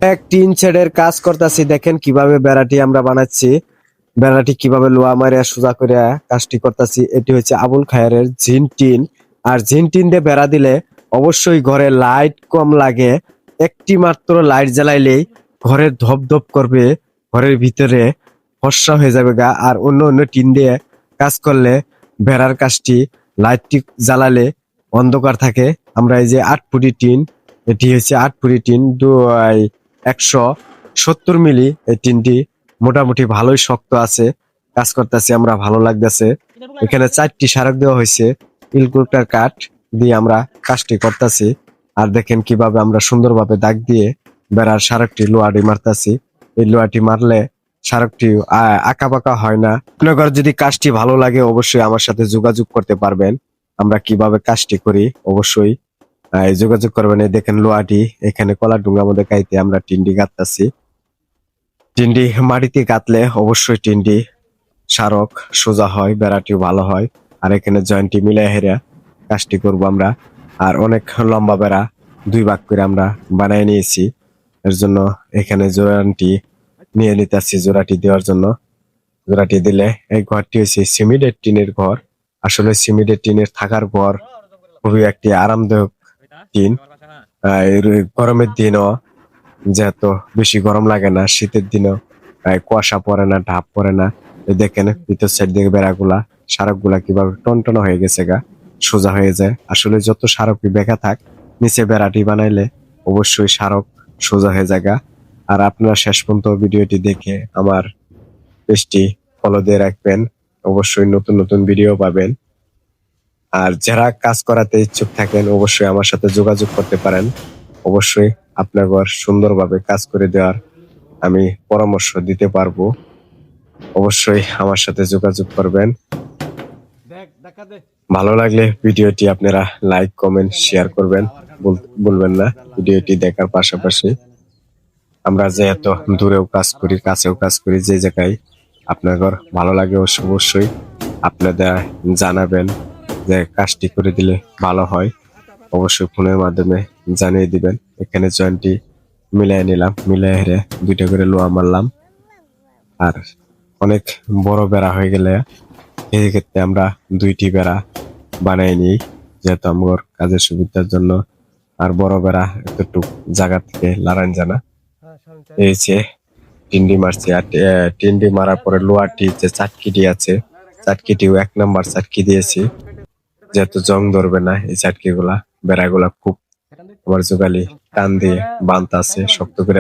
এক টিন শেডের কাজ করতেছি, দেখেন কিভাবে বেড়াটি আমরা বানাচ্ছি। বেড়াটি কিভাবে লোহা মারিয়া সোজা করে কাজটি করতেছি। এটি হচ্ছে আবুল খায়েরের জিন টিন। আর জিন টিন দিয়ে বেড়া দিলে অবশ্যই ঘরে লাইট কম লাগে। একটি মাত্র লাইট জ্বালাইলেই ঘরের ধপ ধপ করবে, ঘরের ভিতরে ফর্সা হয়ে যাবে গা। আর অন্য অন্য টিন দিয়ে কাজ করলে বেড়ার কাজটি লাইটটি জ্বালালে অন্ধকার থাকে। আমরা এই যে 8 ফুটি টিন, এটি হচ্ছে 8 ফুটি টিন, 170 মিলি। এই টিনটি মোটামুটি ভালোই শক্ত আছে। কাজ করতেছি আমরা, ভালো লাগতেছে। এখানে 4টি সারক দেওয়া হয়েছে, ইলকুটার কাঠ দিয়ে আমরা কাজটি করতেছি। আর দেখেন কিভাবে আমরা সুন্দরভাবে দাগ দিয়ে বেড়ার সারকটি লোহাটি মারতাছি। এই লোহাটি মারলে সারকটি আঁকা বাঁকা হয় না। আপনার যদি কাজটি ভালো লাগে অবশ্যই আমার সাথে যোগাযোগ করতে পারবেন। আমরা কিভাবে কাজটি করি অবশ্যই যোগাযোগ করবেন। এই দেখেন লোহাটি এখানে কলার ডুঙ্গার মধ্যে গাইতে আমরা টিনটি গাঁথতাছি। টিনটি মাটিতে গাঁথলে অবশ্যই টিনটি সারক সোজা হয়, বেড়াটিও ভালো হয়। আর এখানে জয়েন্টটি মিলাই হেরা কাজটি করব আমরা। আর অনেক লম্বা বেড়া 2 ভাগ করে আমরা বানিয়ে নিয়েছি। এর জন্য এখানে জোড়াটি নিয়ে নিতেছি জোড়াটি দেওয়ার জন্য। জোড়াটি দিলে এই ঘরটি হচ্ছে সিমেন্টের টিনের ঘর। আসলে সিমেন্টের টিনের থাকার ঘর খুবই একটি আরামদায়ক টিন। এর গরমের দিনও যেহেতু বেশি গরম লাগে না, শীতের দিনেও কুয়াশা পড়ে না, ঢাপ পড়ে না। এই দেখেন ভিতর সাইড দিকে বেড়াগুলা সারক কিভাবে টনটনা হয়ে গেছে গা, সোজা হয়ে যায়। আসলে যত সারকই বেঁকা থাক, নিচে বেড়াটি বানাইলে অবশ্যই সারক সোজা হয়ে যায় গা। আর আপনারা শেষ পর্যন্ত ভিডিওটি দেখে আমার পেজটি ফলো দিয়ে রাখবেন, অবশ্যই নতুন নতুন ভিডিও পাবেন। আর যারা কাজ করাতে ইচ্ছুক থাকেন অবশ্যই আমার সাথে যোগাযোগ করতে পারেন। অবশ্যই আপনার ঘর সুন্দরভাবে কাজ করে দেওয়ার আমি পরামর্শ দিতে পারবো। অবশ্যই আমার সাথে যোগাযোগ করবেন। ভালো লাগলে ভিডিওটি আপনারা লাইক কমেন্ট শেয়ার করবেন, বলবেন না। ভিডিওটি দেখার পাশাপাশি আমরা যেহেতু দূরেও কাজ করি, কাছেও কাজ করি, যে জায়গায় আপনার ঘর ভালো লাগে অবশ্যই আপনাদের জানাবেন যে কাজটি করে দিলে ভালো হয়। অবশ্যই ফোনের মাধ্যমে জানিয়ে দিবেন। এখানে জয়েন্টটি মিলাই নিলাম, মিলাই হেরে 2টা করে লোহা মারলাম। আর অনেক বড় বেড়া হয়ে গেলে এই ক্ষেত্রে আমরা 2টি বেড়া বানাই নিই, যেহেতু আমার কাজের সুবিধার জন্য। আর বড় বেড়া এতটুক জায়গা থেকে লারান জানা এই যে টিন্ডি মারছি। আর টিন্ডি মারার পরে লোহাটি যে চাটকিটি আছে, চাটকিটিও 1 নাম্বার চাটকি দিয়েছি, যেহেতু জং ধরবে না। এই চাটকি গুলা বেড়াগুলা খুব আমার জোগালি টান দিয়ে বাঁধ আছে, শক্ত করে